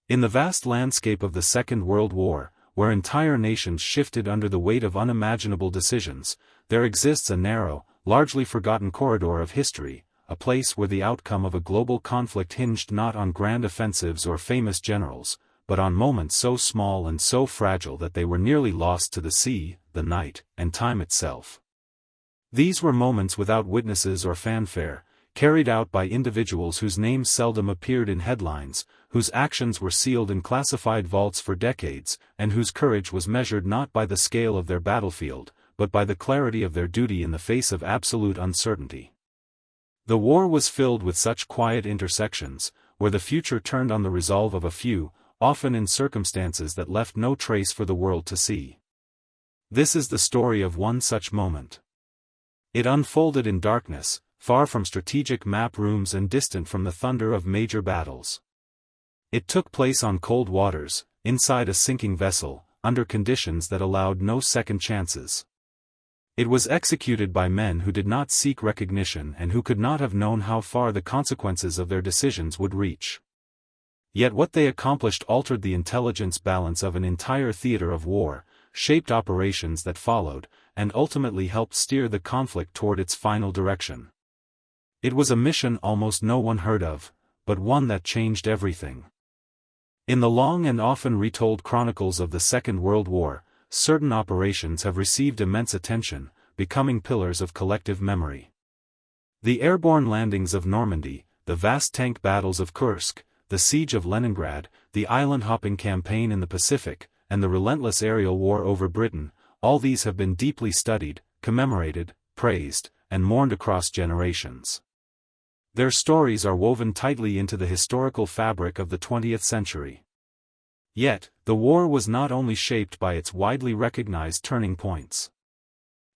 In the vast landscape of the Second World War, where entire nations shifted under the weight of unimaginable decisions, there exists a narrow, largely forgotten corridor of history, a place where the outcome of a global conflict hinged not on grand offensives or famous generals, but on moments so small and so fragile that they were nearly lost to the sea, the night, and time itself. These were moments without witnesses or fanfare, carried out by individuals whose names seldom appeared in headlines, whose actions were sealed in classified vaults for decades, and whose courage was measured not by the scale of their battlefield, but by the clarity of their duty in the face of absolute uncertainty. The war was filled with such quiet intersections, where the future turned on the resolve of a few, often in circumstances that left no trace for the world to see. This is the story of one such moment. It unfolded in darkness, far from strategic map rooms and distant from the thunder of major battles. It took place on cold waters, inside a sinking vessel, under conditions that allowed no second chances. It was executed by men who did not seek recognition and who could not have known how far the consequences of their decisions would reach. Yet what they accomplished altered the intelligence balance of an entire theater of war, shaped operations that followed, and ultimately helped steer the conflict toward its final direction. It was a mission almost no one heard of, but one that changed everything. In the long and often retold chronicles of the Second World War, certain operations have received immense attention, becoming pillars of collective memory. The airborne landings of Normandy, the vast tank battles of Kursk, the siege of Leningrad, the island-hopping campaign in the Pacific, and the relentless aerial war over Britain, all these have been deeply studied, commemorated, praised, and mourned across generations. Their stories are woven tightly into the historical fabric of the 20th century. Yet, the war was not only shaped by its widely recognized turning points.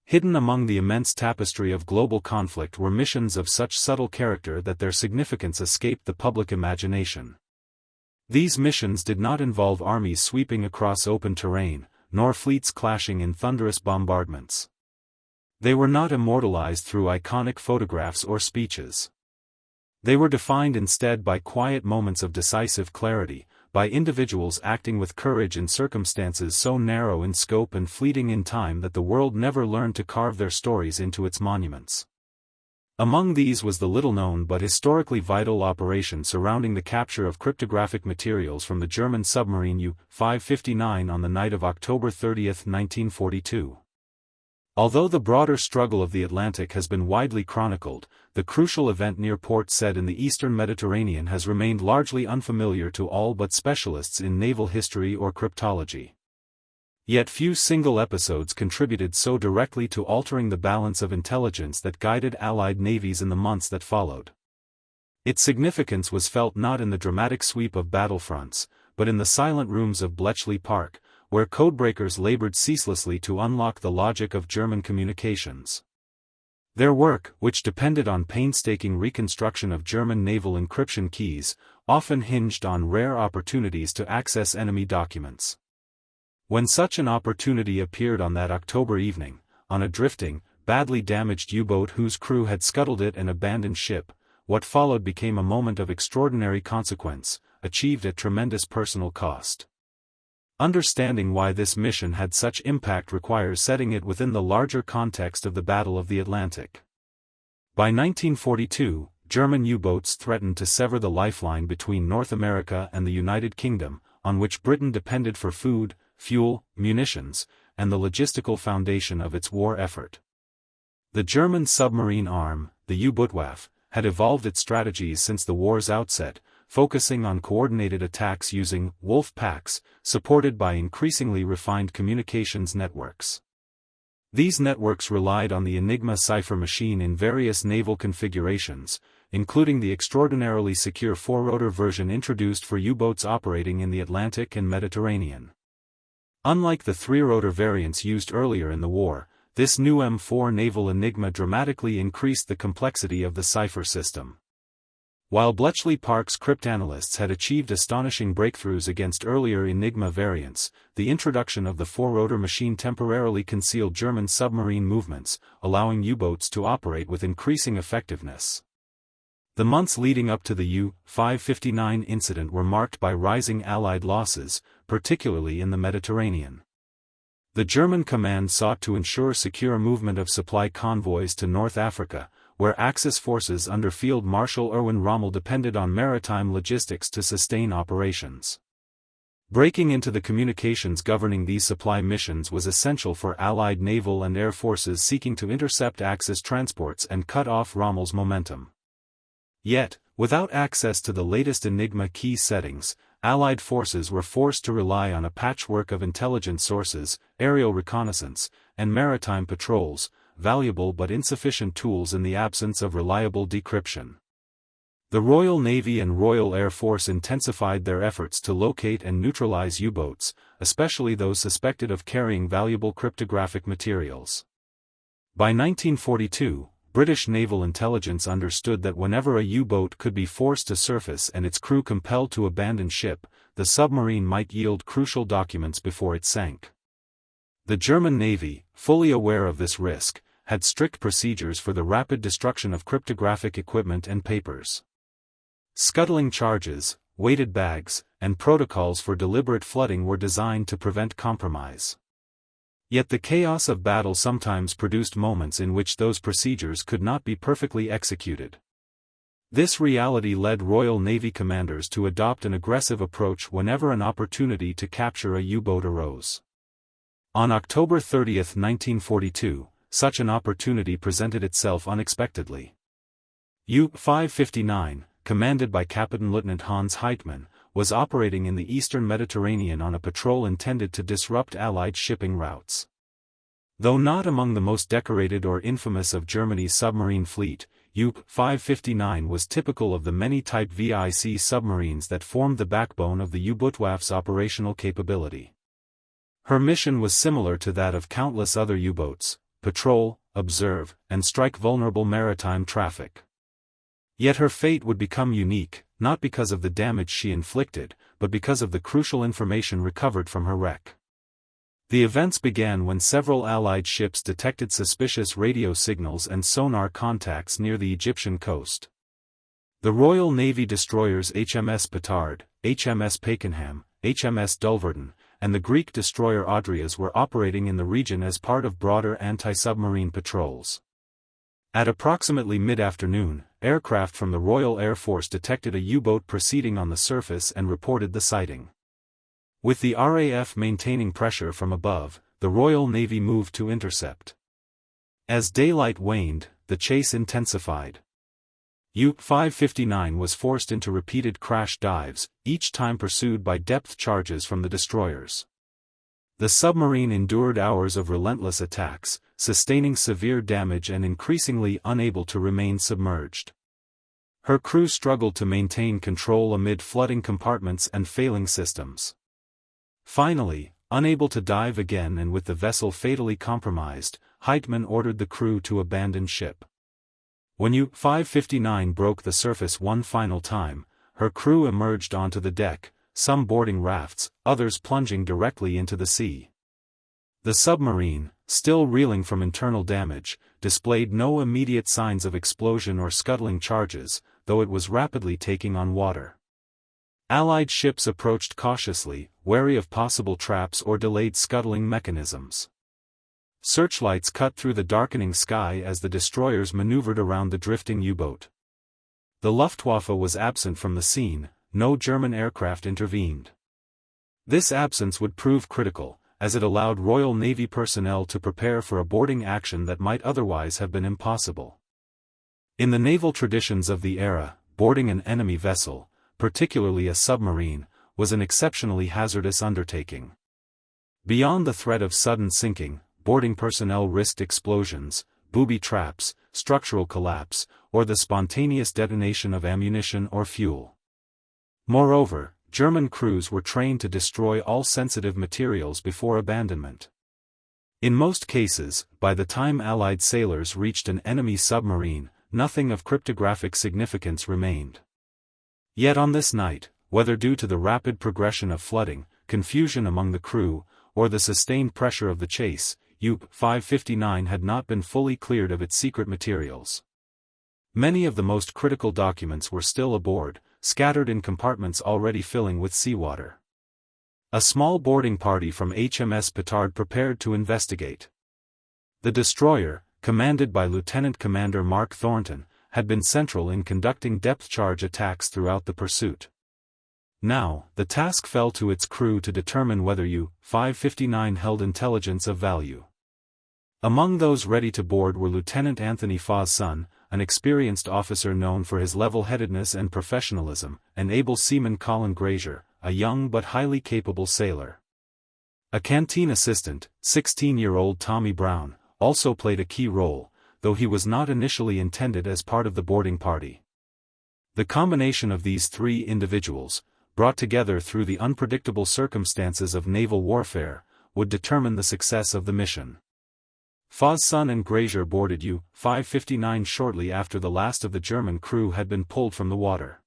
Hidden among the immense tapestry of global conflict were missions of such subtle character that their significance escaped the public imagination. These missions did not involve armies sweeping across open terrain, nor fleets clashing in thunderous bombardments. They were not immortalized through iconic photographs or speeches. They were defined instead by quiet moments of decisive clarity, by individuals acting with courage in circumstances so narrow in scope and fleeting in time that the world never learned to carve their stories into its monuments. Among these was the little-known but historically vital operation surrounding the capture of cryptographic materials from the German submarine U-559 on the night of October 30, 1942. Although the broader struggle of the Atlantic has been widely chronicled, the crucial event near Port Said in the eastern Mediterranean has remained largely unfamiliar to all but specialists in naval history or cryptology. Yet few single episodes contributed so directly to altering the balance of intelligence that guided Allied navies in the months that followed. Its significance was felt not in the dramatic sweep of battlefronts, but in the silent rooms of Bletchley Park, where codebreakers labored ceaselessly to unlock the logic of German communications. Their work, which depended on painstaking reconstruction of German naval encryption keys, often hinged on rare opportunities to access enemy documents. When such an opportunity appeared on that October evening, on a drifting, badly damaged U-boat whose crew had scuttled it and abandoned ship, what followed became a moment of extraordinary consequence, achieved at tremendous personal cost. Understanding why this mission had such impact requires setting it within the larger context of the Battle of the Atlantic. By 1942, German U-boats threatened to sever the lifeline between North America and the United Kingdom, on which Britain depended for food, fuel, munitions, and the logistical foundation of its war effort. The German submarine arm, the U-Bootwaffe, had evolved its strategies since the war's outset, focusing on coordinated attacks using wolf packs, supported by increasingly refined communications networks. These networks relied on the Enigma cipher machine in various naval configurations, including the extraordinarily secure four-rotor version introduced for U-boats operating in the Atlantic and Mediterranean. Unlike the three-rotor variants used earlier in the war, this new M4 naval Enigma dramatically increased the complexity of the cipher system. While Bletchley Park's cryptanalysts had achieved astonishing breakthroughs against earlier Enigma variants, the introduction of the four-rotor machine temporarily concealed German submarine movements, allowing U-boats to operate with increasing effectiveness. The months leading up to the U-559 incident were marked by rising Allied losses, particularly in the Mediterranean. The German command sought to ensure secure movement of supply convoys to North Africa, where Axis forces under Field Marshal Erwin Rommel depended on maritime logistics to sustain operations. Breaking into the communications governing these supply missions was essential for Allied naval and air forces seeking to intercept Axis transports and cut off Rommel's momentum. Yet, without access to the latest Enigma key settings, Allied forces were forced to rely on a patchwork of intelligence sources, aerial reconnaissance, and maritime patrols, valuable but insufficient tools in the absence of reliable decryption. The Royal Navy and Royal Air Force intensified their efforts to locate and neutralize U-boats, especially those suspected of carrying valuable cryptographic materials. By 1942, British naval intelligence understood that whenever a U-boat could be forced to surface and its crew compelled to abandon ship, the submarine might yield crucial documents before it sank. The German Navy, fully aware of this risk, had strict procedures for the rapid destruction of cryptographic equipment and papers. Scuttling charges, weighted bags, and protocols for deliberate flooding were designed to prevent compromise. Yet the chaos of battle sometimes produced moments in which those procedures could not be perfectly executed. This reality led Royal Navy commanders to adopt an aggressive approach whenever an opportunity to capture a U-boat arose. On October 30, 1942, such an opportunity presented itself unexpectedly. U-559, commanded by Captain Lieutenant Hans Heitmann, was operating in the eastern Mediterranean on a patrol intended to disrupt Allied shipping routes. Though not among the most decorated or infamous of Germany's submarine fleet, U-559 was typical of the many Type VIC submarines that formed the backbone of the U-Bootwaffe's operational capability. Her mission was similar to that of countless other U-boats: patrol, observe, and strike vulnerable maritime traffic. Yet her fate would become unique, not because of the damage she inflicted, but because of the crucial information recovered from her wreck. The events began when several Allied ships detected suspicious radio signals and sonar contacts near the Egyptian coast. The Royal Navy destroyers HMS Petard, HMS Pakenham, HMS Dulverton, and the Greek destroyer Adrias were operating in the region as part of broader anti-submarine patrols. At approximately mid-afternoon, aircraft from the Royal Air Force detected a U-boat proceeding on the surface and reported the sighting. With the RAF maintaining pressure from above, the Royal Navy moved to intercept. As daylight waned, the chase intensified. U-559 was forced into repeated crash dives, each time pursued by depth charges from the destroyers. The submarine endured hours of relentless attacks, sustaining severe damage and increasingly unable to remain submerged. Her crew struggled to maintain control amid flooding compartments and failing systems. Finally, unable to dive again and with the vessel fatally compromised, Heitmann ordered the crew to abandon ship. When U-559 broke the surface one final time, her crew emerged onto the deck, some boarding rafts, others plunging directly into the sea. The submarine, still reeling from internal damage, displayed no immediate signs of explosion or scuttling charges, though it was rapidly taking on water. Allied ships approached cautiously, wary of possible traps or delayed scuttling mechanisms. Searchlights cut through the darkening sky as the destroyers maneuvered around the drifting U-boat. The Luftwaffe was absent from the scene, no German aircraft intervened. This absence would prove critical, as it allowed Royal Navy personnel to prepare for a boarding action that might otherwise have been impossible. In the naval traditions of the era, boarding an enemy vessel, particularly a submarine, was an exceptionally hazardous undertaking. Beyond the threat of sudden sinking, boarding personnel risked explosions, booby traps, structural collapse, or the spontaneous detonation of ammunition or fuel. Moreover, German crews were trained to destroy all sensitive materials before abandonment. In most cases, by the time Allied sailors reached an enemy submarine, nothing of cryptographic significance remained. Yet on this night, whether due to the rapid progression of flooding, confusion among the crew, or the sustained pressure of the chase, U-559 had not been fully cleared of its secret materials. Many of the most critical documents were still aboard, scattered in compartments already filling with seawater. A small boarding party from HMS Petard prepared to investigate. The destroyer, commanded by Lieutenant Commander Mark Thornton, had been central in conducting depth-charge attacks throughout the pursuit. Now, the task fell to its crew to determine whether U-559 held intelligence of value. Among those ready to board were Lieutenant Anthony Faw's son, an experienced officer known for his level-headedness and professionalism, and able seaman Colin Grazier, a young but highly capable sailor. A canteen assistant, 16-year-old Tommy Brown, also played a key role, though he was not initially intended as part of the boarding party. The combination of these three individuals, brought together through the unpredictable circumstances of naval warfare, would determine the success of the mission. Faw's son and Grazier boarded U-559 shortly after the last of the German crew had been pulled from the water.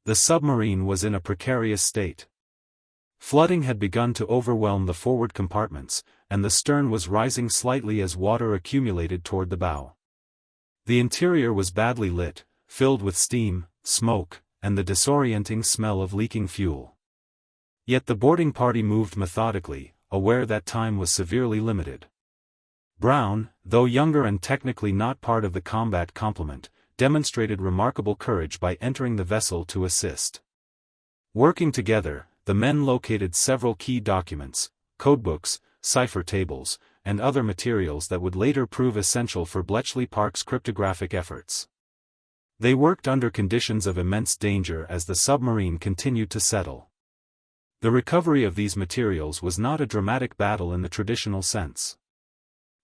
The submarine was in a precarious state. Flooding had begun to overwhelm the forward compartments, and the stern was rising slightly as water accumulated toward the bow. The interior was badly lit, filled with steam, smoke, and the disorienting smell of leaking fuel. Yet the boarding party moved methodically, aware that time was severely limited. Brown, though younger and technically not part of the combat complement, demonstrated remarkable courage by entering the vessel to assist. Working together, the men located several key documents, codebooks, cipher tables, and other materials that would later prove essential for Bletchley Park's cryptographic efforts. They worked under conditions of immense danger as the submarine continued to settle. The recovery of these materials was not a dramatic battle in the traditional sense.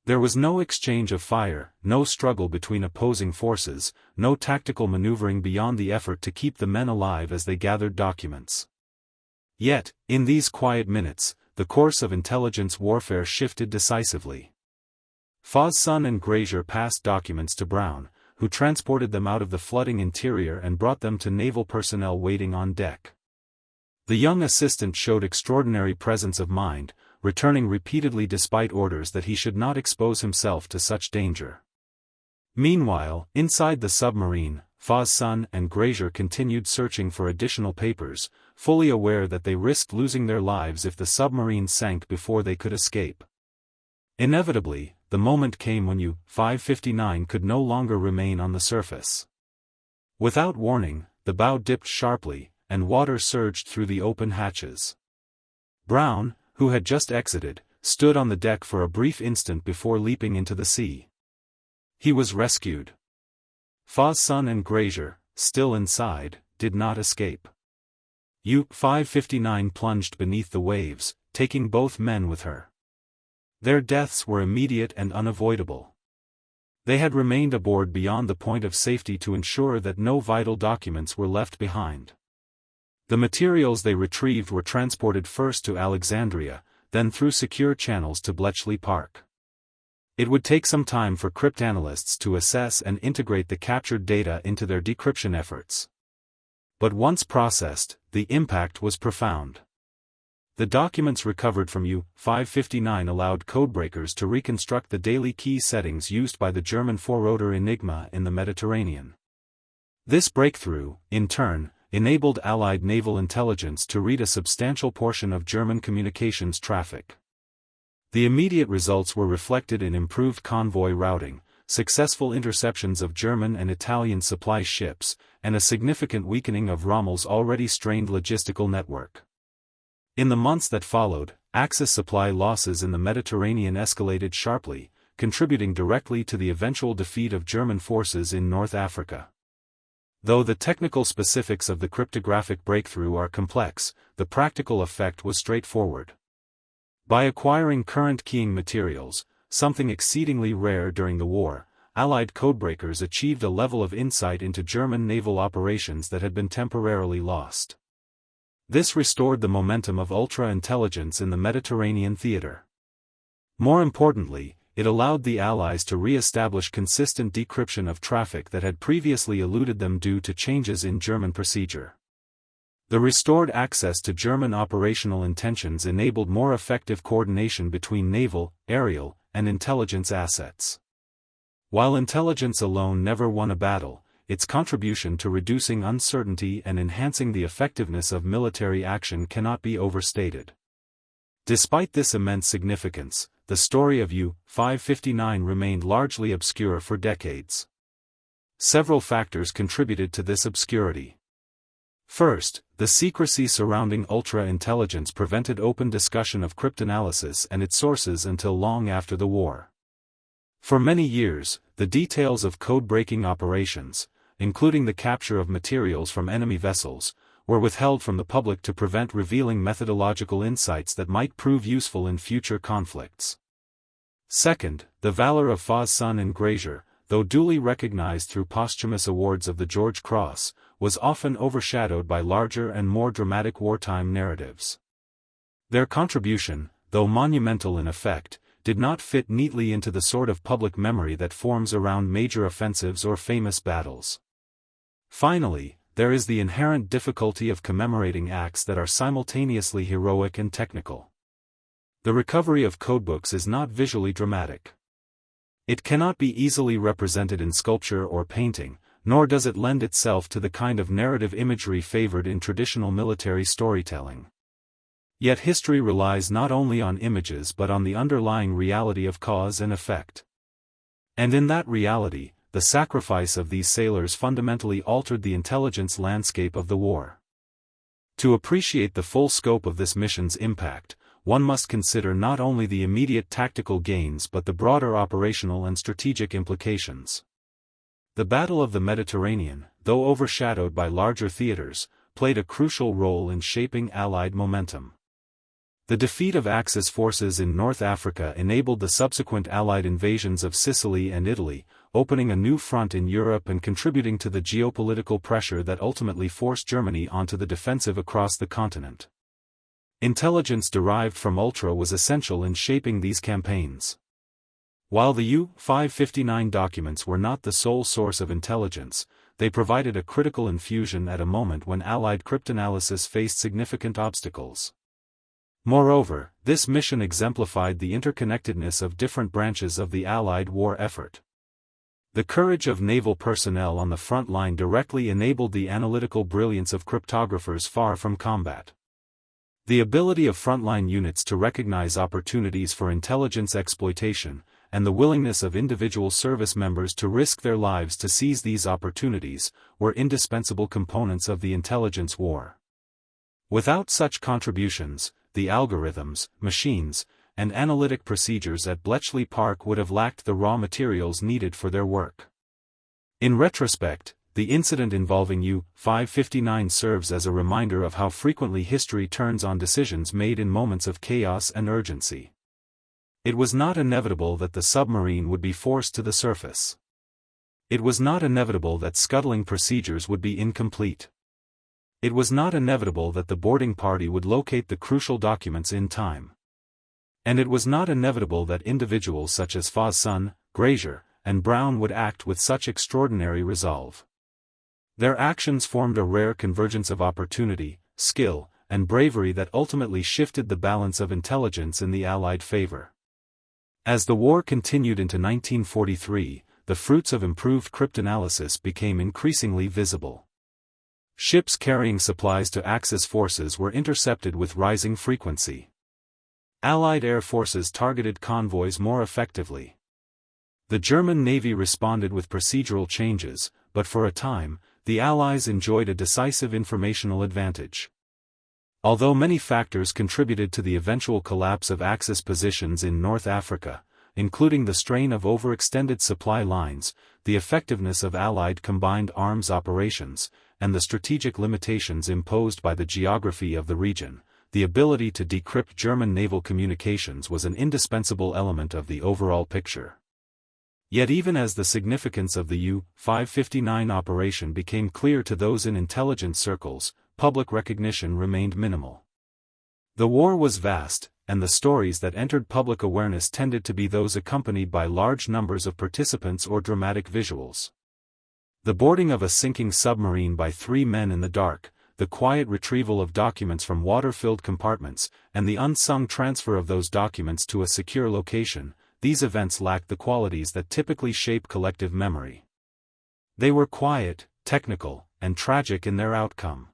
There was no exchange of fire, no struggle between opposing forces, no tactical maneuvering beyond the effort to keep the men alive as they gathered documents. Yet, in these quiet minutes, the course of intelligence warfare shifted decisively. Faw's son and Grazier passed documents to Brown, who transported them out of the flooding interior and brought them to naval personnel waiting on deck. The young assistant showed extraordinary presence of mind, returning repeatedly despite orders that he should not expose himself to such danger. Meanwhile, inside the submarine, Faw's son and Grazier continued searching for additional papers, fully aware that they risked losing their lives if the submarine sank before they could escape. Inevitably, the moment came when U-559 could no longer remain on the surface. Without warning, the bow dipped sharply, and water surged through the open hatches. Brown, who had just exited, stood on the deck for a brief instant before leaping into the sea. He was rescued. Faw's son and Grazier, still inside, did not escape. U-559 plunged beneath the waves, taking both men with her. Their deaths were immediate and unavoidable. They had remained aboard beyond the point of safety to ensure that no vital documents were left behind. The materials they retrieved were transported first to Alexandria, then through secure channels to Bletchley Park. It would take some time for cryptanalysts to assess and integrate the captured data into their decryption efforts. But once processed, the impact was profound. The documents recovered from U-559 allowed codebreakers to reconstruct the daily key settings used by the German forwarder Enigma in the Mediterranean. This breakthrough, in turn, enabled Allied naval intelligence to read a substantial portion of German communications traffic. The immediate results were reflected in improved convoy routing, successful interceptions of German and Italian supply ships, and a significant weakening of Rommel's already strained logistical network. In the months that followed, Axis supply losses in the Mediterranean escalated sharply, contributing directly to the eventual defeat of German forces in North Africa. Though the technical specifics of the cryptographic breakthrough are complex, the practical effect was straightforward. By acquiring current keying materials, something exceedingly rare during the war, Allied codebreakers achieved a level of insight into German naval operations that had been temporarily lost. This restored the momentum of ultra-intelligence in the Mediterranean theater. More importantly, it allowed the Allies to re-establish consistent decryption of traffic that had previously eluded them due to changes in German procedure. The restored access to German operational intentions enabled more effective coordination between naval, aerial, and intelligence assets. While intelligence alone never won a battle, its contribution to reducing uncertainty and enhancing the effectiveness of military action cannot be overstated. Despite this immense significance, the story of U-559 remained largely obscure for decades. Several factors contributed to this obscurity. First, the secrecy surrounding ultra-intelligence prevented open discussion of cryptanalysis and its sources until long after the war. For many years, the details of code-breaking operations, including the capture of materials from enemy vessels, were withheld from the public to prevent revealing methodological insights that might prove useful in future conflicts. Second, the valor of Faw's Son and Grazier, though duly recognized through posthumous awards of the George Cross, was often overshadowed by larger and more dramatic wartime narratives. Their contribution, though monumental in effect, did not fit neatly into the sort of public memory that forms around major offensives or famous battles. Finally, there is the inherent difficulty of commemorating acts that are simultaneously heroic and technical. The recovery of codebooks is not visually dramatic. It cannot be easily represented in sculpture or painting, nor does it lend itself to the kind of narrative imagery favored in traditional military storytelling. Yet history relies not only on images but on the underlying reality of cause and effect. And in that reality, the sacrifice of these sailors fundamentally altered the intelligence landscape of the war. To appreciate the full scope of this mission's impact, one must consider not only the immediate tactical gains but the broader operational and strategic implications. The Battle of the Mediterranean, though overshadowed by larger theaters, played a crucial role in shaping Allied momentum. The defeat of Axis forces in North Africa enabled the subsequent Allied invasions of Sicily and Italy, opening a new front in Europe and contributing to the geopolitical pressure that ultimately forced Germany onto the defensive across the continent. Intelligence derived from Ultra was essential in shaping these campaigns. While the U-559 documents were not the sole source of intelligence, they provided a critical infusion at a moment when Allied cryptanalysis faced significant obstacles. Moreover, this mission exemplified the interconnectedness of different branches of the Allied war effort. The courage of naval personnel on the front line directly enabled the analytical brilliance of cryptographers far from combat. The ability of frontline units to recognize opportunities for intelligence exploitation, and the willingness of individual service members to risk their lives to seize these opportunities, were indispensable components of the intelligence war. Without such contributions, the algorithms, machines, and analytic procedures at Bletchley Park would have lacked the raw materials needed for their work. In retrospect, the incident involving U-559 serves as a reminder of how frequently history turns on decisions made in moments of chaos and urgency. It was not inevitable that the submarine would be forced to the surface. It was not inevitable that scuttling procedures would be incomplete. It was not inevitable that the boarding party would locate the crucial documents in time. And it was not inevitable that individuals such as Faw's Son, Grazier, and Brown would act with such extraordinary resolve. Their actions formed a rare convergence of opportunity, skill, and bravery that ultimately shifted the balance of intelligence in the Allied favor. As the war continued into 1943, the fruits of improved cryptanalysis became increasingly visible. Ships carrying supplies to Axis forces were intercepted with rising frequency. Allied air forces targeted convoys more effectively. The German Navy responded with procedural changes, but for a time, the Allies enjoyed a decisive informational advantage. Although many factors contributed to the eventual collapse of Axis positions in North Africa, including the strain of overextended supply lines, the effectiveness of Allied combined arms operations, and the strategic limitations imposed by the geography of the region, the ability to decrypt German naval communications was an indispensable element of the overall picture. Yet even as the significance of the U-559 operation became clear to those in intelligence circles, public recognition remained minimal. The war was vast, and the stories that entered public awareness tended to be those accompanied by large numbers of participants or dramatic visuals. The boarding of a sinking submarine by 3 men in the dark, the quiet retrieval of documents from water-filled compartments, and the unsung transfer of those documents to a secure location, these events lacked the qualities that typically shape collective memory. They were quiet, technical, and tragic in their outcome.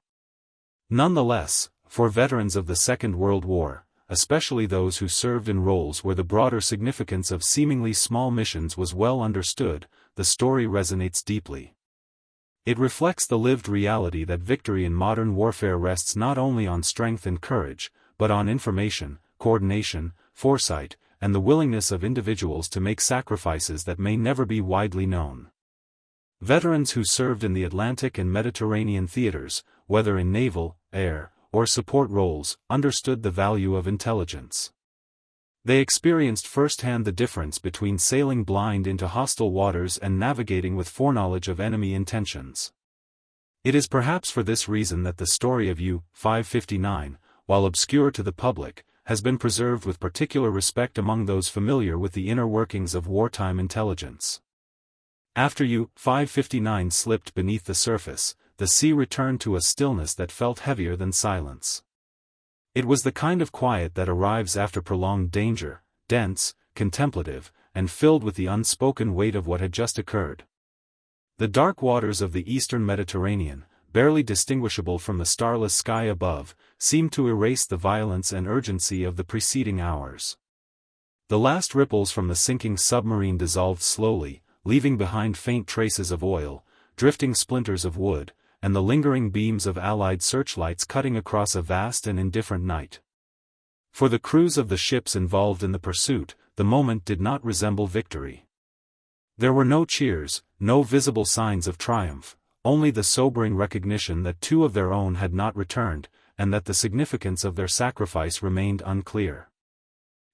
Nonetheless, for veterans of the Second World War, especially those who served in roles where the broader significance of seemingly small missions was well understood, the story resonates deeply. It reflects the lived reality that victory in modern warfare rests not only on strength and courage, but on information, coordination, foresight, and the willingness of individuals to make sacrifices that may never be widely known. Veterans who served in the Atlantic and Mediterranean theaters, whether in naval, air, or support roles, understood the value of intelligence. They experienced firsthand the difference between sailing blind into hostile waters and navigating with foreknowledge of enemy intentions. It is perhaps for this reason that the story of U-559, while obscure to the public, has been preserved with particular respect among those familiar with the inner workings of wartime intelligence. After U-559 slipped beneath the surface, the sea returned to a stillness that felt heavier than silence. It was the kind of quiet that arrives after prolonged danger, dense, contemplative, and filled with the unspoken weight of what had just occurred. The dark waters of the eastern Mediterranean, barely distinguishable from the starless sky above, seemed to erase the violence and urgency of the preceding hours. The last ripples from the sinking submarine dissolved slowly, leaving behind faint traces of oil, drifting splinters of wood, and the lingering beams of Allied searchlights cutting across a vast and indifferent night. For the crews of the ships involved in the pursuit, the moment did not resemble victory. There were no cheers, no visible signs of triumph, only the sobering recognition that two of their own had not returned, and that the significance of their sacrifice remained unclear.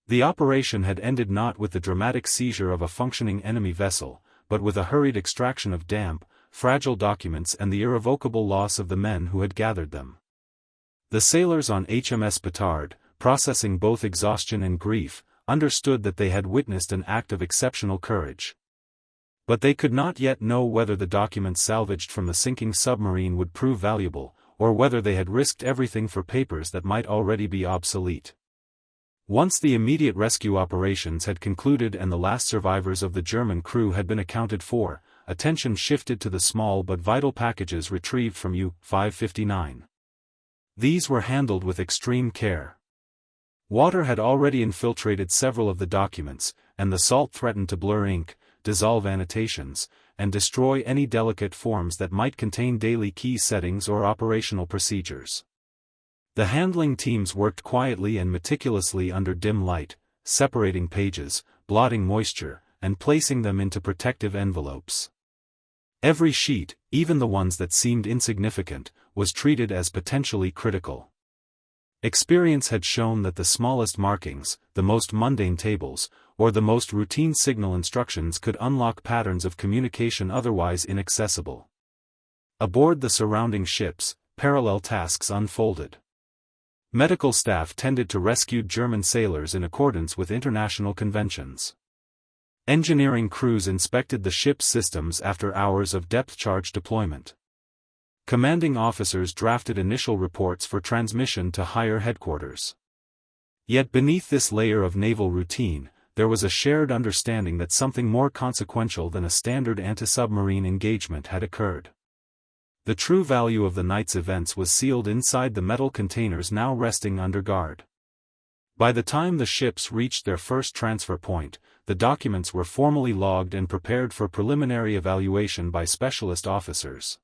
The operation had ended not with the dramatic seizure of a functioning enemy vessel, but with a hurried extraction of damp, fragile documents and the irrevocable loss of the men who had gathered them. The sailors on HMS Petard, processing both exhaustion and grief, understood that they had witnessed an act of exceptional courage. But they could not yet know whether the documents salvaged from the sinking submarine would prove valuable, or whether they had risked everything for papers that might already be obsolete. Once the immediate rescue operations had concluded and the last survivors of the German crew had been accounted for, attention shifted to the small but vital packages retrieved from U-559. These were handled with extreme care. Water had already infiltrated several of the documents, and the salt threatened to blur ink, dissolve annotations, and destroy any delicate forms that might contain daily key settings or operational procedures. The handling teams worked quietly and meticulously under dim light, separating pages, blotting moisture, and placing them into protective envelopes. Every sheet, even the ones that seemed insignificant, was treated as potentially critical. Experience had shown that the smallest markings, the most mundane tables, or the most routine signal instructions could unlock patterns of communication otherwise inaccessible. Aboard the surrounding ships, parallel tasks unfolded. Medical staff tended to rescued German sailors in accordance with international conventions. Engineering crews inspected the ship's systems after hours of depth-charge deployment. Commanding officers drafted initial reports for transmission to higher headquarters. Yet beneath this layer of naval routine, there was a shared understanding that something more consequential than a standard anti-submarine engagement had occurred. The true value of the night's events was sealed inside the metal containers now resting under guard. By the time the ships reached their first transfer point, the documents were formally logged and prepared for preliminary evaluation by specialist officers.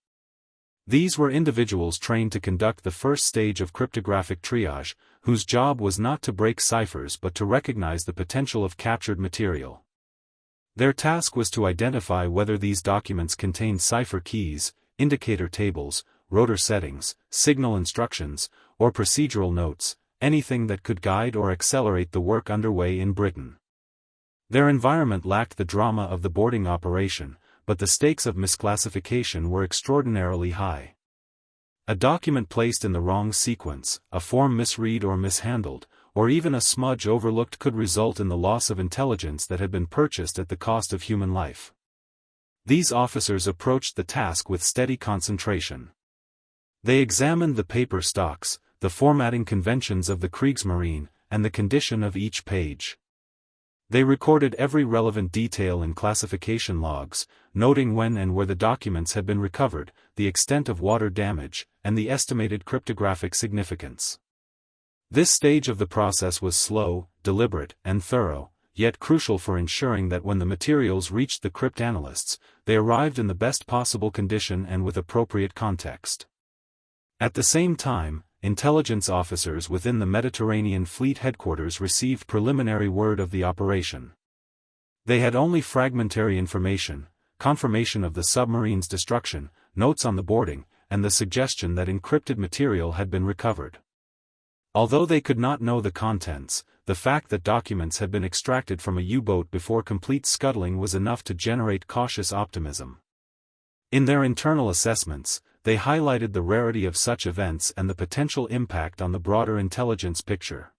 These were individuals trained to conduct the first stage of cryptographic triage, whose job was not to break ciphers but to recognize the potential of captured material. Their task was to identify whether these documents contained cipher keys, indicator tables, rotor settings, signal instructions, or procedural notes, anything that could guide or accelerate the work underway in Britain. Their environment lacked the drama of the boarding operation, but the stakes of misclassification were extraordinarily high. A document placed in the wrong sequence, a form misread or mishandled, or even a smudge overlooked could result in the loss of intelligence that had been purchased at the cost of human life. These officers approached the task with steady concentration. They examined the paper stocks, the formatting conventions of the Kriegsmarine, and the condition of each page. They recorded every relevant detail in classification logs, noting when and where the documents had been recovered, the extent of water damage, and the estimated cryptographic significance. This stage of the process was slow, deliberate, and thorough, yet crucial for ensuring that when the materials reached the cryptanalysts, they arrived in the best possible condition and with appropriate context. At the same time, intelligence officers within the Mediterranean Fleet headquarters received preliminary word of the operation. They had only fragmentary information, confirmation of the submarine's destruction, notes on the boarding, and the suggestion that encrypted material had been recovered. Although they could not know the contents, the fact that documents had been extracted from a U-boat before complete scuttling was enough to generate cautious optimism. In their internal assessments, they highlighted the rarity of such events and the potential impact on the broader intelligence picture.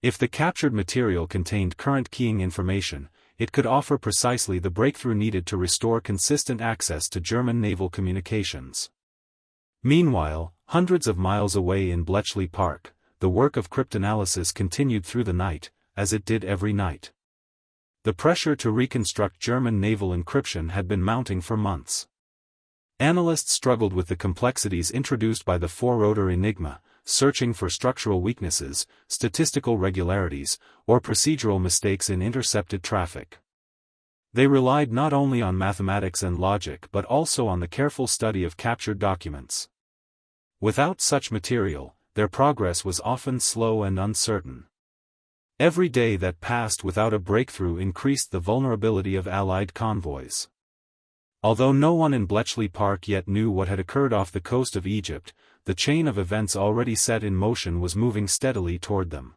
If the captured material contained current keying information, it could offer precisely the breakthrough needed to restore consistent access to German naval communications. Meanwhile, hundreds of miles away in Bletchley Park, the work of cryptanalysis continued through the night, as it did every night. The pressure to reconstruct German naval encryption had been mounting for months. Analysts struggled with the complexities introduced by the four-rotor enigma, searching for structural weaknesses, statistical regularities, or procedural mistakes in intercepted traffic. They relied not only on mathematics and logic but also on the careful study of captured documents. Without such material, their progress was often slow and uncertain. Every day that passed without a breakthrough increased the vulnerability of Allied convoys. Although no one in Bletchley Park yet knew what had occurred off the coast of Egypt, the chain of events already set in motion was moving steadily toward them.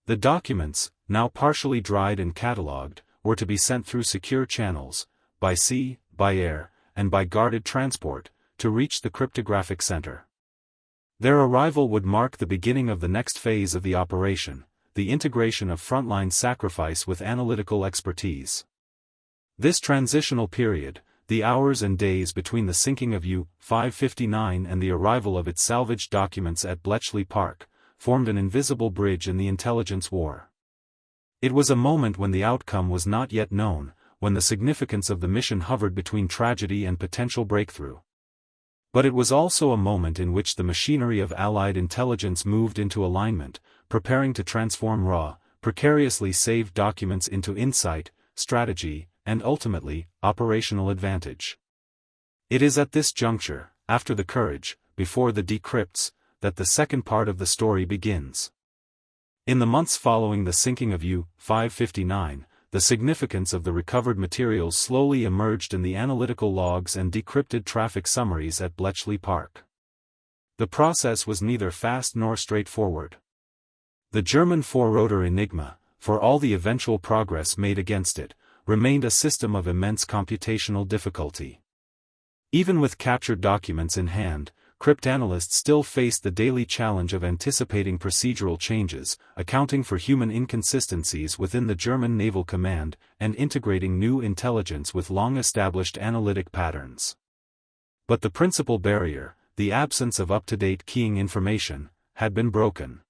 The documents, now partially dried and catalogued, were to be sent through secure channels, by sea, by air, and by guarded transport, to reach the cryptographic center. Their arrival would mark the beginning of the next phase of the operation, the integration of frontline sacrifice with analytical expertise. This transitional period, the hours and days between the sinking of U-559 and the arrival of its salvaged documents at Bletchley Park, formed an invisible bridge in the intelligence war. It was a moment when the outcome was not yet known, when the significance of the mission hovered between tragedy and potential breakthrough. But it was also a moment in which the machinery of Allied intelligence moved into alignment, preparing to transform raw, precariously saved documents into insight, strategy, and ultimately, operational advantage. It is at this juncture, after the courage, before the decrypts, that the second part of the story begins. In the months following the sinking of U-559, the significance of the recovered materials slowly emerged in the analytical logs and decrypted traffic summaries at Bletchley Park. The process was neither fast nor straightforward. The German four-rotor enigma, for all the eventual progress made against it, remained a system of immense computational difficulty. Even with captured documents in hand, cryptanalysts still faced the daily challenge of anticipating procedural changes, accounting for human inconsistencies within the German Naval Command, and integrating new intelligence with long-established analytic patterns. But the principal barrier, the absence of up-to-date keying information, had been broken.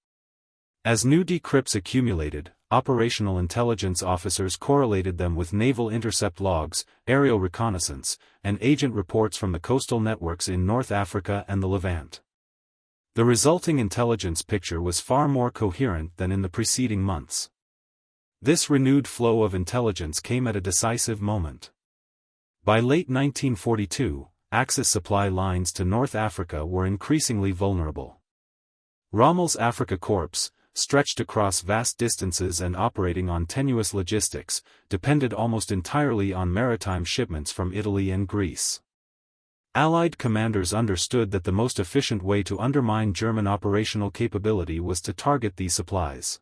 As new decrypts accumulated, operational intelligence officers correlated them with naval intercept logs, aerial reconnaissance, and agent reports from the coastal networks in North Africa and the Levant. The resulting intelligence picture was far more coherent than in the preceding months. This renewed flow of intelligence came at a decisive moment. By late 1942, Axis supply lines to North Africa were increasingly vulnerable. Rommel's Africa Corps, stretched across vast distances and operating on tenuous logistics, depended almost entirely on maritime shipments from Italy and Greece. Allied commanders understood that the most efficient way to undermine German operational capability was to target these supplies.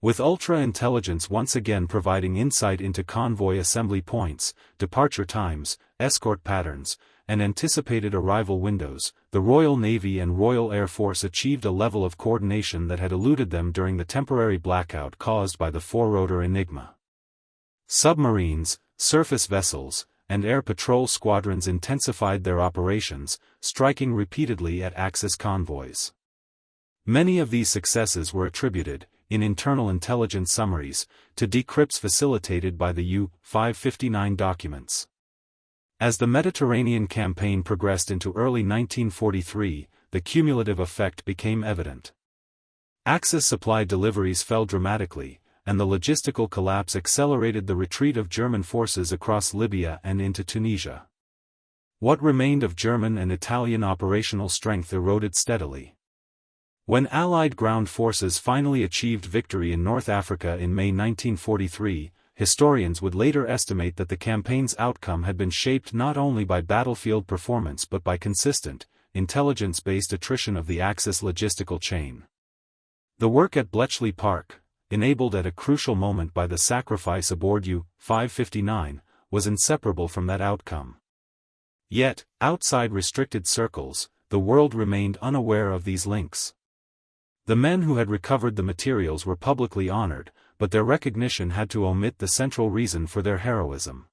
With ultra-intelligence once again providing insight into convoy assembly points, departure times, escort patterns, and anticipated arrival windows, the Royal Navy and Royal Air Force achieved a level of coordination that had eluded them during the temporary blackout caused by the four-rotor enigma. Submarines, surface vessels, and air patrol squadrons intensified their operations, striking repeatedly at Axis convoys. Many of these successes were attributed, in internal intelligence summaries, to decrypts facilitated by the U-559 documents. As the Mediterranean campaign progressed into early 1943, the cumulative effect became evident. Axis supply deliveries fell dramatically, and the logistical collapse accelerated the retreat of German forces across Libya and into Tunisia. What remained of German and Italian operational strength eroded steadily. When Allied ground forces finally achieved victory in North Africa in May 1943, historians would later estimate that the campaign's outcome had been shaped not only by battlefield performance but by consistent, intelligence-based attrition of the Axis logistical chain. The work at Bletchley Park, enabled at a crucial moment by the sacrifice aboard U-559, was inseparable from that outcome. Yet, outside restricted circles, the world remained unaware of these links. The men who had recovered the materials were publicly honored, but their recognition had to omit the central reason for their heroism.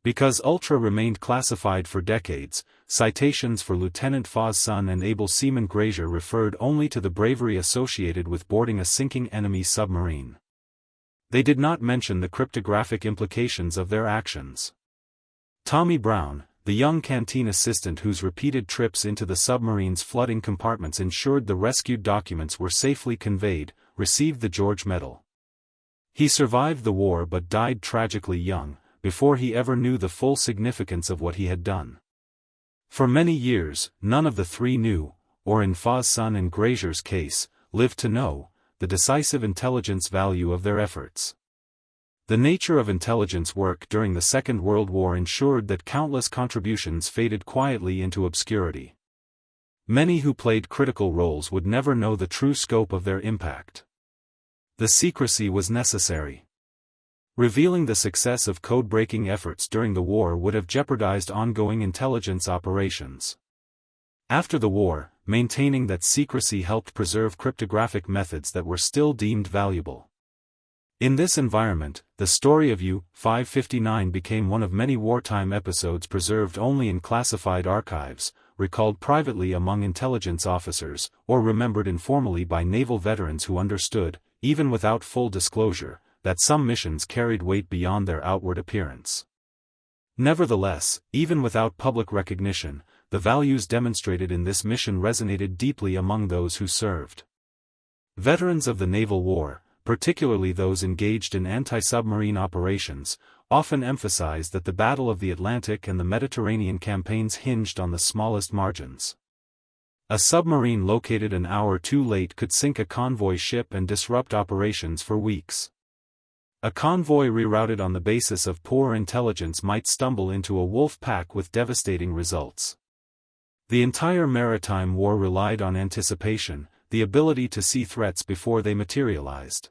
Because Ultra remained classified for decades, citations for Lieutenant Faw's son and able seaman Grazier referred only to the bravery associated with boarding a sinking enemy submarine. They did not mention the cryptographic implications of their actions. Tommy Brown, the young canteen assistant whose repeated trips into the submarine's flooding compartments ensured the rescued documents were safely conveyed, received the George Medal. He survived the war but died tragically young, before he ever knew the full significance of what he had done. For many years, none of the three knew, or in Faw's son and Grazier's case, lived to know, the decisive intelligence value of their efforts. The nature of intelligence work during the Second World War ensured that countless contributions faded quietly into obscurity. Many who played critical roles would never know the true scope of their impact. The secrecy was necessary. Revealing the success of code-breaking efforts during the war would have jeopardized ongoing intelligence operations. After the war, maintaining that secrecy helped preserve cryptographic methods that were still deemed valuable. In this environment, the story of U-559 became one of many wartime episodes preserved only in classified archives, recalled privately among intelligence officers, or remembered informally by naval veterans who understood, even without full disclosure, that some missions carried weight beyond their outward appearance. Nevertheless, even without public recognition, the values demonstrated in this mission resonated deeply among those who served. Veterans of the naval war, particularly those engaged in anti-submarine operations, often emphasized that the Battle of the Atlantic and the Mediterranean campaigns hinged on the smallest margins. A submarine located an hour too late could sink a convoy ship and disrupt operations for weeks. A convoy rerouted on the basis of poor intelligence might stumble into a wolf pack with devastating results. The entire maritime war relied on anticipation, the ability to see threats before they materialized.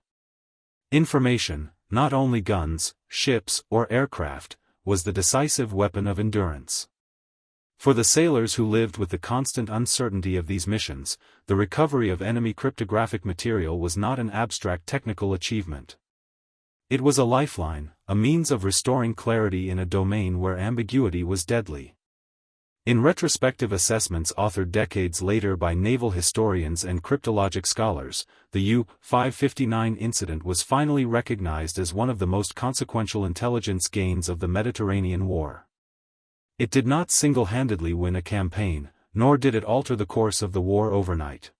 Information, not only guns, ships, or aircraft, was the decisive weapon of endurance. For the sailors who lived with the constant uncertainty of these missions, the recovery of enemy cryptographic material was not an abstract technical achievement. It was a lifeline, a means of restoring clarity in a domain where ambiguity was deadly. In retrospective assessments authored decades later by naval historians and cryptologic scholars, the U-559 incident was finally recognized as one of the most consequential intelligence gains of the Mediterranean War. It did not single-handedly win a campaign, nor did it alter the course of the war overnight.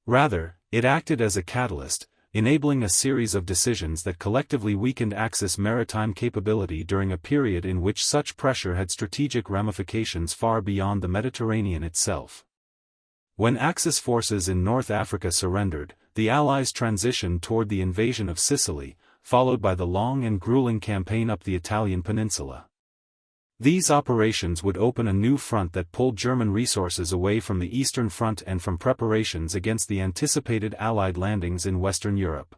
Rather, it acted as a catalyst, enabling a series of decisions that collectively weakened Axis maritime capability during a period in which such pressure had strategic ramifications far beyond the Mediterranean itself. When Axis forces in North Africa surrendered, the Allies transitioned toward the invasion of Sicily, followed by the long and grueling campaign up the Italian peninsula. These operations would open a new front that pulled German resources away from the Eastern Front and from preparations against the anticipated Allied landings in Western Europe.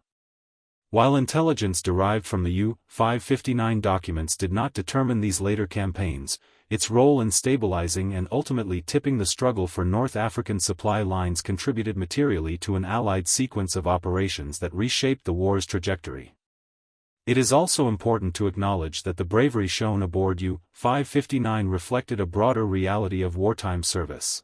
While intelligence derived from the U-559 documents did not determine these later campaigns, its role in stabilizing and ultimately tipping the struggle for North African supply lines contributed materially to an Allied sequence of operations that reshaped the war's trajectory. It is also important to acknowledge that the bravery shown aboard U-559 reflected a broader reality of wartime service.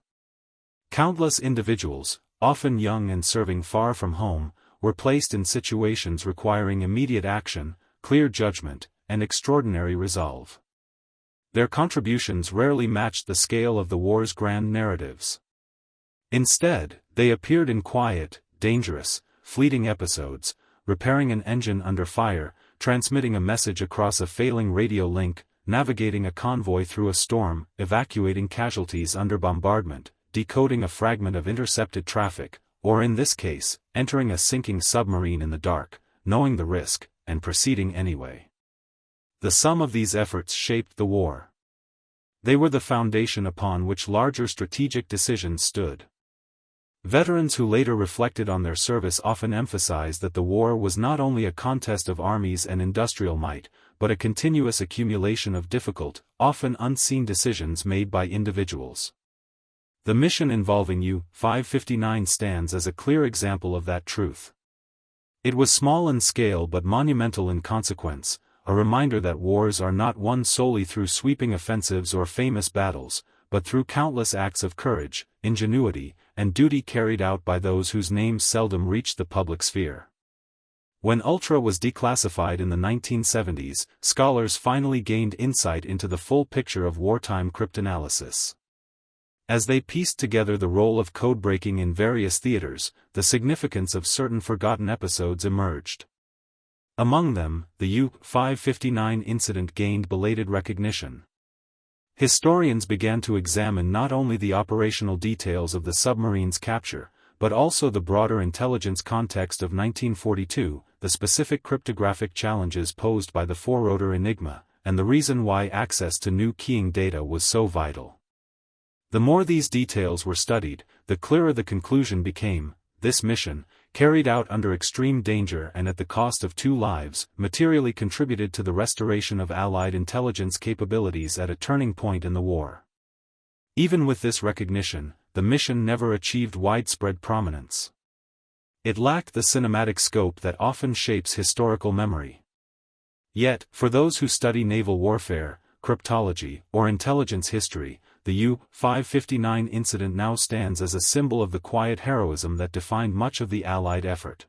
Countless individuals, often young and serving far from home, were placed in situations requiring immediate action, clear judgment, and extraordinary resolve. Their contributions rarely matched the scale of the war's grand narratives. Instead, they appeared in quiet, dangerous, fleeting episodes, repairing an engine under fire, transmitting a message across a failing radio link, navigating a convoy through a storm, evacuating casualties under bombardment, decoding a fragment of intercepted traffic, or in this case, entering a sinking submarine in the dark, knowing the risk, and proceeding anyway. The sum of these efforts shaped the war. They were the foundation upon which larger strategic decisions stood. Veterans who later reflected on their service often emphasized that the war was not only a contest of armies and industrial might, but a continuous accumulation of difficult, often unseen decisions made by individuals. The mission involving U-559 stands as a clear example of that truth. It was small in scale but monumental in consequence, a reminder that wars are not won solely through sweeping offensives or famous battles, but through countless acts of courage, ingenuity, and duty carried out by those whose names seldom reached the public sphere. When Ultra was declassified in the 1970s, scholars finally gained insight into the full picture of wartime cryptanalysis. As they pieced together the role of code-breaking in various theaters, the significance of certain forgotten episodes emerged. Among them, the U-559 incident gained belated recognition. Historians began to examine not only the operational details of the submarine's capture, but also the broader intelligence context of 1942, the specific cryptographic challenges posed by the four-rotor Enigma, and the reason why access to new keying data was so vital. The more these details were studied, the clearer the conclusion became: this mission, carried out under extreme danger and at the cost of 2 lives, materially contributed to the restoration of Allied intelligence capabilities at a turning point in the war. Even with this recognition, the mission never achieved widespread prominence. It lacked the cinematic scope that often shapes historical memory. Yet, for those who study naval warfare, cryptology, or intelligence history, the U-559 incident now stands as a symbol of the quiet heroism that defined much of the Allied effort.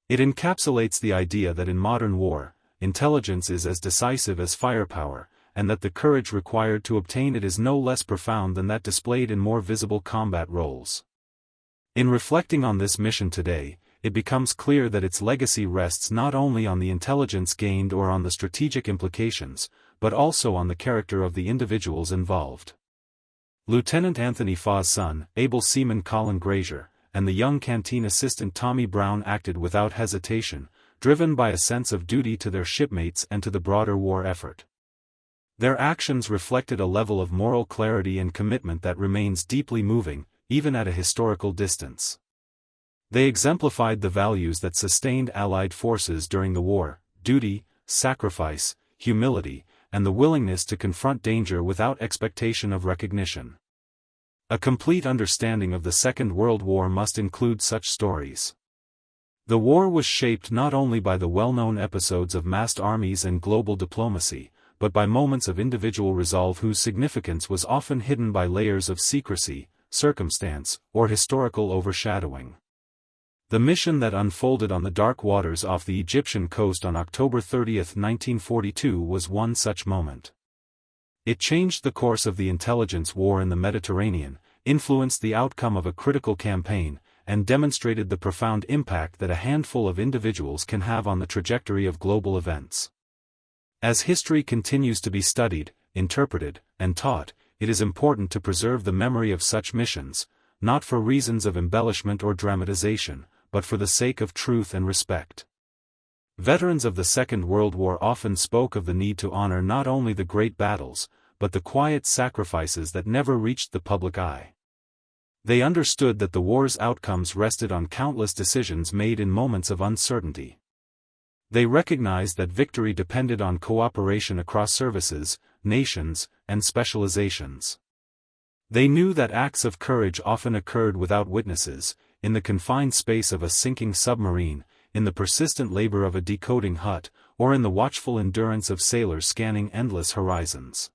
It encapsulates the idea that in modern war, intelligence is as decisive as firepower, and that the courage required to obtain it is no less profound than that displayed in more visible combat roles. In reflecting on this mission today, it becomes clear that its legacy rests not only on the intelligence gained or on the strategic implications, but also on the character of the individuals involved. Lieutenant Anthony Faw's son, able seaman Colin Grazier, and the young canteen assistant Tommy Brown acted without hesitation, driven by a sense of duty to their shipmates and to the broader war effort. Their actions reflected a level of moral clarity and commitment that remains deeply moving, even at a historical distance. They exemplified the values that sustained Allied forces during the war: duty, sacrifice, humility, and the willingness to confront danger without expectation of recognition. A complete understanding of the Second World War must include such stories. The war was shaped not only by the well-known episodes of massed armies and global diplomacy, but by moments of individual resolve whose significance was often hidden by layers of secrecy, circumstance, or historical overshadowing. The mission that unfolded on the dark waters off the Egyptian coast on October 30, 1942 was one such moment. It changed the course of the intelligence war in the Mediterranean, influenced the outcome of a critical campaign, and demonstrated the profound impact that a handful of individuals can have on the trajectory of global events. As history continues to be studied, interpreted, and taught, it is important to preserve the memory of such missions, not for reasons of embellishment or dramatization, but for the sake of truth and respect. Veterans of the Second World War often spoke of the need to honor not only the great battles, but the quiet sacrifices that never reached the public eye. They understood that the war's outcomes rested on countless decisions made in moments of uncertainty. They recognized that victory depended on cooperation across services, nations, and specializations. They knew that acts of courage often occurred without witnesses, in the confined space of a sinking submarine, in the persistent labor of a decoding hut, or in the watchful endurance of sailors scanning endless horizons.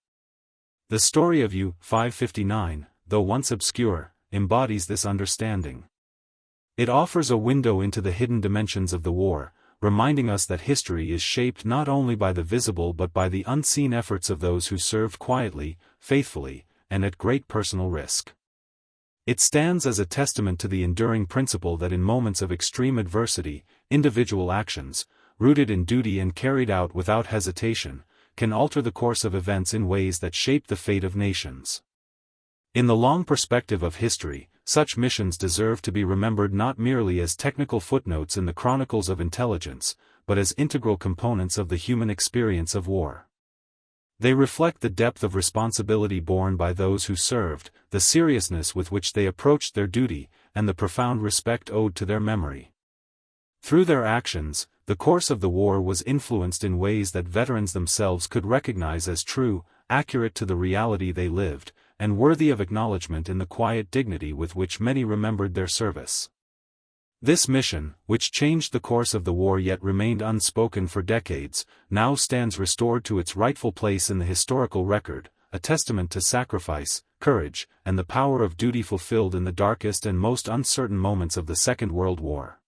The story of U-559, though once obscure, embodies this understanding. It offers a window into the hidden dimensions of the war, reminding us that history is shaped not only by the visible but by the unseen efforts of those who served quietly, faithfully, and at great personal risk. It stands as a testament to the enduring principle that in moments of extreme adversity, individual actions, rooted in duty and carried out without hesitation, can alter the course of events in ways that shape the fate of nations. In the long perspective of history, such missions deserve to be remembered not merely as technical footnotes in the chronicles of intelligence, but as integral components of the human experience of war. They reflect the depth of responsibility borne by those who served, the seriousness with which they approached their duty, and the profound respect owed to their memory. Through their actions, the course of the war was influenced in ways that veterans themselves could recognize as true, accurate to the reality they lived, and worthy of acknowledgement in the quiet dignity with which many remembered their service. This mission, which changed the course of the war yet remained unspoken for decades, now stands restored to its rightful place in the historical record, a testament to sacrifice, courage, and the power of duty fulfilled in the darkest and most uncertain moments of the Second World War.